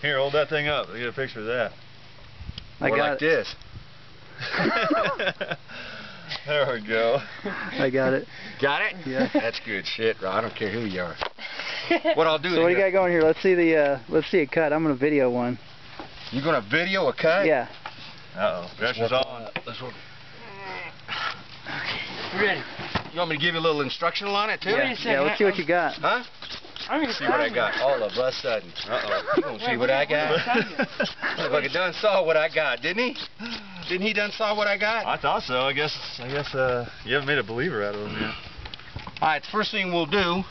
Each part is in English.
Here, hold that thing up. Let me get a picture of that. Or like this. There we go. I got it. Got it? Yeah. That's good shit, bro. I don't care who you are. What I'll do is... So what do you got going here? Let's see a cut. I'm gonna video one. You gonna video a cut? Yeah. Uh-oh. Pressure's on. Let's work. Ready. You want me to give you a little instructional on it, too? Yeah, let's see what you got. Huh? I'm gonna see what I got. All of a sudden. Uh-oh. You gonna see what I got? Motherfucker done saw what I got, didn't he? Didn't he done saw what I got? I thought so. I guess you haven't made a believer out of him yet. Alright, the first thing we'll do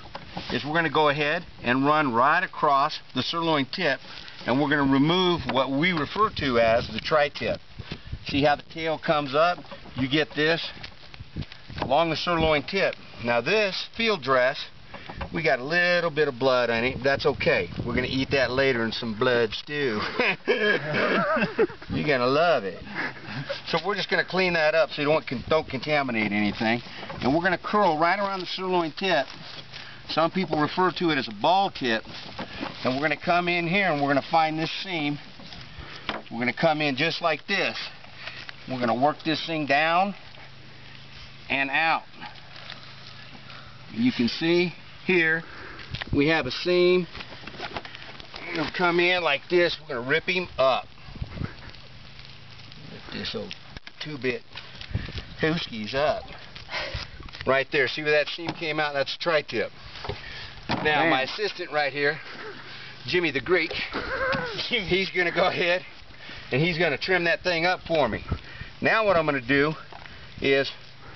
is we're going to go ahead and run right across the sirloin tip, and we're going to remove what we refer to as the tri-tip. See how the tail comes up? You get this along the sirloin tip. Now this field dress, we got a little bit of blood on it. That's okay. We're going to eat that later in some blood stew. You're going to love it. So we're just going to clean that up so you don't contaminate anything. And we're going to curl right around the sirloin tip. Some people refer to it as a ball tip. And we're going to come in here and we're going to find this seam. We're going to come in just like this. We're going to work this thing down and out. You can see here we have a seam. We're going to come in like this. We're going to rip him up. Rip this old 2-bit hooskies up. Right there. See where that seam came out? That's a tri-tip. Now my assistant right here, Jimmy the Greek, he's going to go ahead and he's going to trim that thing up for me. Now what I'm going to do is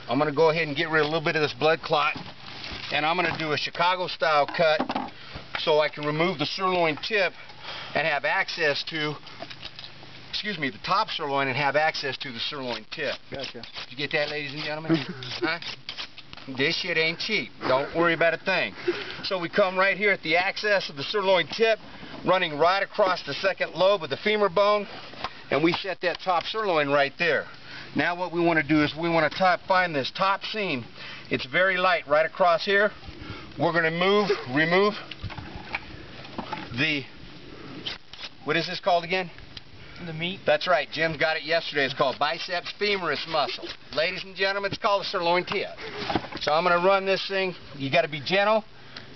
I'm going to go ahead and get rid of a little bit of this blood clot, and I'm going to do a Chicago style cut so I can remove the sirloin tip and have access to, the top sirloin and have access to the sirloin tip. Gotcha. Did you get that, ladies and gentlemen? Huh? This shit ain't cheap. Don't worry about a thing. So we come right here at the access of the sirloin tip, running right across the second lobe of the femur bone, and we set that top sirloin right there. Now what we want to do is we want to find this top seam. It's very light right across here. We're going to remove the, what is this called again? The meat. That's right. Jim got it yesterday. It's called biceps femoris muscle. Ladies and gentlemen, it's called the sirloin tip. So I'm going to run this thing. You got to be gentle.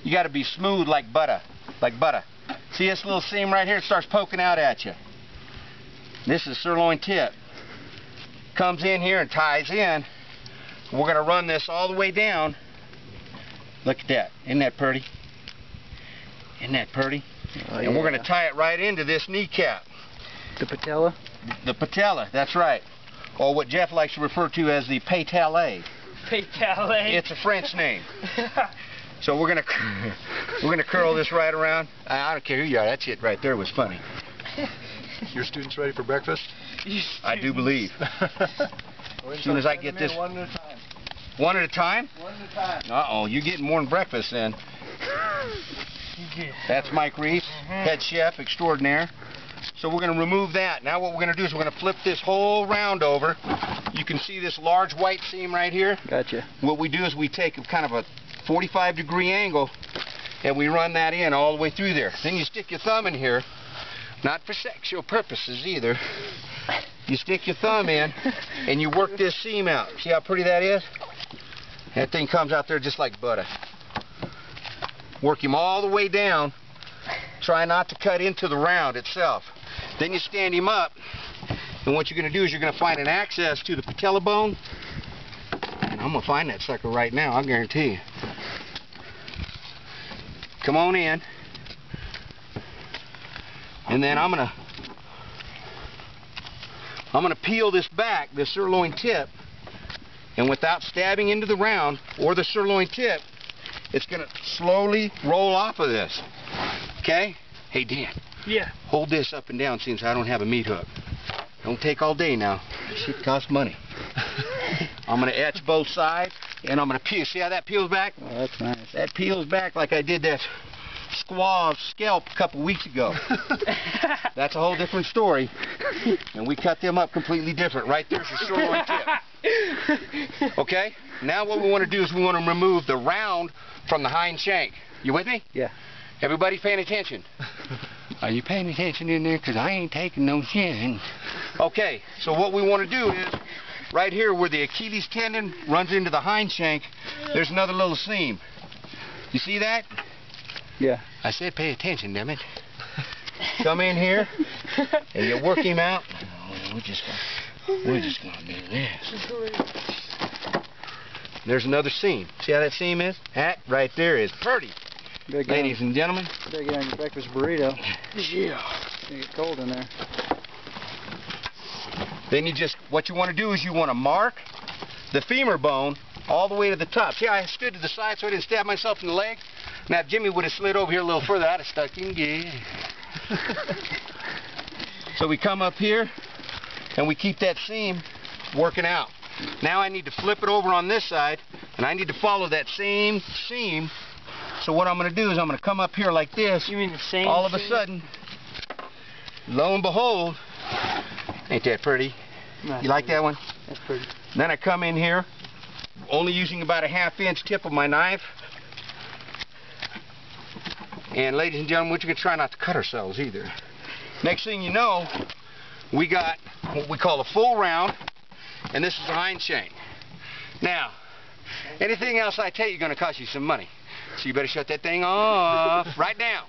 You got to be smooth like butter. Like butter. See this little seam right here? It starts poking out at you. This is sirloin tip. Comes in here and ties in. We're going to run this all the way down. Look at that. Isn't that pretty? Isn't that pretty? Oh, and we're going to tie it right into this kneecap. The patella? The patella, that's right. Or what Jeff likes to refer to as the pétale. Pétale. It's a French name. So we're gonna curl this right around. I don't care who you are. That shit right there was funny. Your students ready for breakfast? I do believe. As soon as I get this. One at a time. One at a time? One at a time. Uh-oh, you're getting more than breakfast then. That's Mike Reese, head chef extraordinaire. So we're going to remove that. Now what we're going to do is we're going to flip this whole round over. You can see this large white seam right here. Gotcha. What we do is we take a kind of a 45-degree angle and we run that in all the way through there. Then you stick your thumb in here, not for sexual purposes either. You stick your thumb in and you work this seam out. See how pretty that is? That thing comes out there just like butter. Work him all the way down. Try not to cut into the round itself. Then you stand him up, and what you're going to do is you're going to find an access to the patella bone. And I'm going to find that sucker right now, I guarantee you. Come on in. And then I'm going to peel this back, this sirloin tip, and without stabbing into the round or the sirloin tip, it's going to slowly roll off of this. Okay? Hey, Dan. Yeah. Hold this up and down since I don't have a meat hook. Don't take all day now. This shit costs money. I'm going to etch both sides, and I'm going to peel. See how that peels back? Oh, that's nice. That peels back like I did that squaw's scalp a couple weeks ago. That's a whole different story. And we cut them up completely different. Right there's your sirloin tip. Okay? Now what we want to do is we want to remove the round from the hind shank. You with me? Yeah. Everybody paying attention? Are you paying attention in there? Because I ain't taking no shit. Okay, so what we want to do is, right here where the Achilles tendon runs into the hind shank, there's another little seam. You see that? Yeah. I said pay attention, damn it. Come in here, and you work him out. Oh, we're just gonna do this. There's another seam. See how that seam is? That right there is pretty. Ladies and gentlemen. Better get on your breakfast burrito. Yeah. It's gonna get cold in there. Then what you want to do is you want to mark the femur bone all the way to the top. See how I stood to the side so I didn't stab myself in the leg? Now if Jimmy would have slid over here a little further, I'd have stuck in. Yeah. So we come up here and we keep that seam working out. Now I need to flip it over on this side and I need to follow that same seam. So what I'm going to do is I'm going to come up here like this. You mean the same? All of a sudden, lo and behold, ain't that pretty? That's You like pretty. that one? That's pretty. Then I come in here, only using about a ½ inch tip of my knife. And ladies and gentlemen, we're going to try not to cut ourselves either. Next thing you know, we got what we call a full round, and this is the hind shank. Now, anything else I tell you is going to cost you some money. So you better shut that thing off right now.